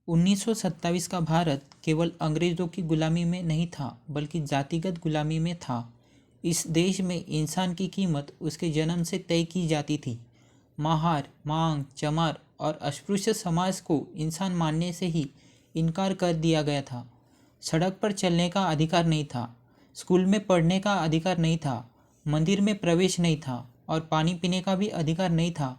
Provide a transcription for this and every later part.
1927 का भारत केवल अंग्रेज़ों की गुलामी में नहीं था बल्कि जातिगत गुलामी में था। इस देश में इंसान की कीमत उसके जन्म से तय की जाती थी। महार, मांग, चमार और अस्पृश्य समाज को इंसान मानने से ही इनकार कर दिया गया था। सड़क पर चलने का अधिकार नहीं था, स्कूल में पढ़ने का अधिकार नहीं था, मंदिर में प्रवेश नहीं था और पानी पीने का भी अधिकार नहीं था।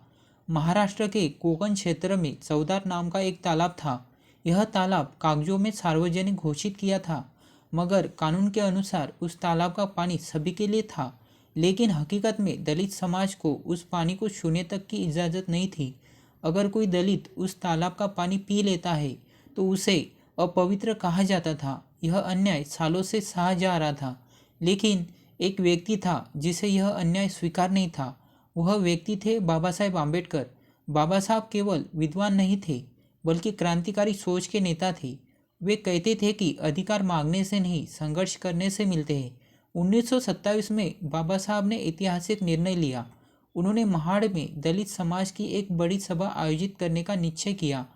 महाराष्ट्र के कोकण क्षेत्र में चौदार नाम का एक तालाब था। यह तालाब कागजों में सार्वजनिक घोषित किया था, मगर कानून के अनुसार उस तालाब का पानी सभी के लिए था। लेकिन हकीकत में दलित समाज को उस पानी को छूने तक की इजाज़त नहीं थी। अगर कोई दलित उस तालाब का पानी पी लेता है तो उसे अपवित्र कहा जाता था। यह अन्याय सालों से सहा जा रहा था, लेकिन एक व्यक्ति था जिसे यह अन्याय स्वीकार नहीं था। वह व्यक्ति थे बाबा साहेब आम्बेडकर। बाबा साहब केवल विद्वान नहीं थे बल्कि क्रांतिकारी सोच के नेता थे। वे कहते थे कि अधिकार मांगने से नहीं, संघर्ष करने से मिलते हैं। 1927 में बाबा साहब ने ऐतिहासिक निर्णय लिया। उन्होंने महाड़ में दलित समाज की एक बड़ी सभा आयोजित करने का निश्चय किया।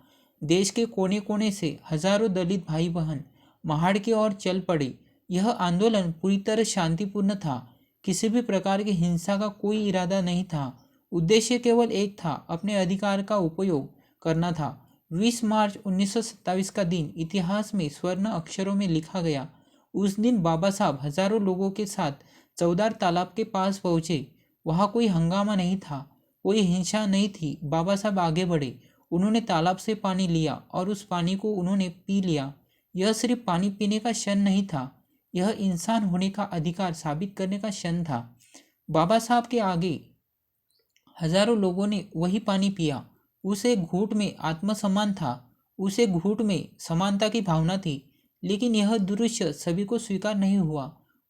देश के कोने कोने से हजारों दलित भाई बहन महाड़ की ओर चल पड़े। यह आंदोलन पूरी तरह शांतिपूर्ण था। किसी भी प्रकार की हिंसा का कोई इरादा नहीं था। उद्देश्य केवल एक था, अपने अधिकार का उपयोग करना था। 20 मार्च 1927 का दिन इतिहास में स्वर्ण अक्षरों में लिखा गया। उस दिन बाबा साहब हजारों लोगों के साथ चौदार तालाब के पास पहुंचे। वहां कोई हंगामा नहीं था, कोई हिंसा नहीं थी। बाबा साहब आगे बढ़े, उन्होंने तालाब से पानी लिया और उस पानी को उन्होंने पी लिया। यह सिर्फ पानी पीने का क्षण नहीं था, यह इंसान होने का अधिकार साबित करने का क्षण था। बाबा साहब के आगे हजारों लोगों ने वही पानी पिया। उस एक घूंट में आत्मसम्मान था, उस एक घूंट में समानता की भावना थी। लेकिन यह दृश्य सभी को स्वीकार नहीं हुआ।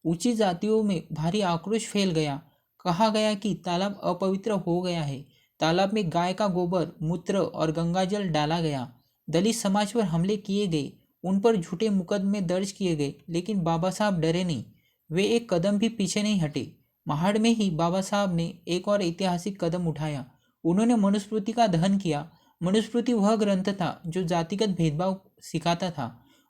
ऊंची जातियों में भारी आक्रोश फैल गया। कहा गया कि तालाब अपवित्र हो गया है, तालाब में गाय का गोबर, मूत्र और गंगाजल डाला गया। दलित समाज पर हमले किए गए, उन पर झूठे मुकदमे दर्ज किए गए। लेकिन बाबा साहब डरे नहीं, वे एक कदम भी पीछे नहीं हटे। महाड़ में ही बाबा साहब ने एक और ऐतिहासिक कदम उठाया। उन्होंने मनुस्मृति का दहन किया। मनुस्मृति वह ग्रंथ था जो जातिगत भेदभाव सिखाता था।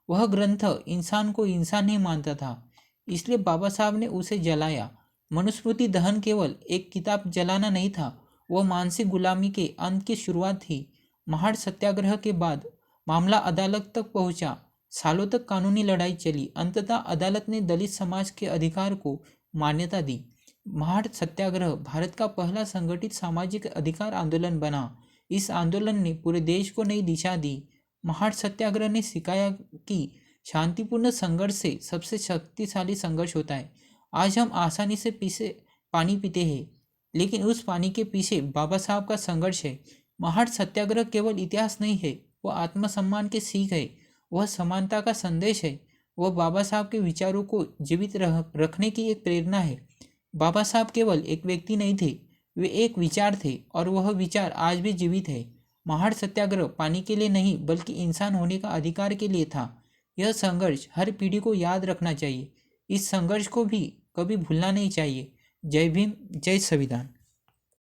वह ग्रंथ इंसान को इंसान नहीं मानता था, इसलिए बाबा साहब ने उसे जलाया। मनुस्मृति दहन केवल एक किताब जलाना नहीं था, वह मानसिक गुलामी के अंत की शुरुआत थी। महाड़ सत्याग्रह के बाद मामला अदालत तक पहुंचा। सालों तक कानूनी लड़ाई चली। अंततः अदालत ने दलित समाज के अधिकार को मान्यता दी। महाड़ सत्याग्रह भारत का पहला संगठित सामाजिक अधिकार आंदोलन बना। इस आंदोलन ने पूरे देश को नई दिशा दी। महाड़ सत्याग्रह ने सिखाया कि शांतिपूर्ण संघर्ष से सबसे शक्तिशाली संघर्ष होता है। आज हम आसानी से पानी पीते हैं, लेकिन उस पानी के पीछे बाबा साहब का संघर्ष है। महाड़ सत्याग्रह केवल इतिहास नहीं है, वह आत्मसम्मान की सीख है, वह समानता का संदेश है, वह बाबा साहब के विचारों को जीवित रखने की एक प्रेरणा है। बाबा साहब केवल एक व्यक्ति नहीं थे, वे एक विचार थे और वह विचार आज भी जीवित है। महाड़ सत्याग्रह पानी के लिए नहीं बल्कि इंसान होने का अधिकार के लिए था। यह संघर्ष हर पीढ़ी को याद रखना चाहिए। इस संघर्ष को भी कभी भूलना नहीं चाहिए। जय भीम, जय संविधान।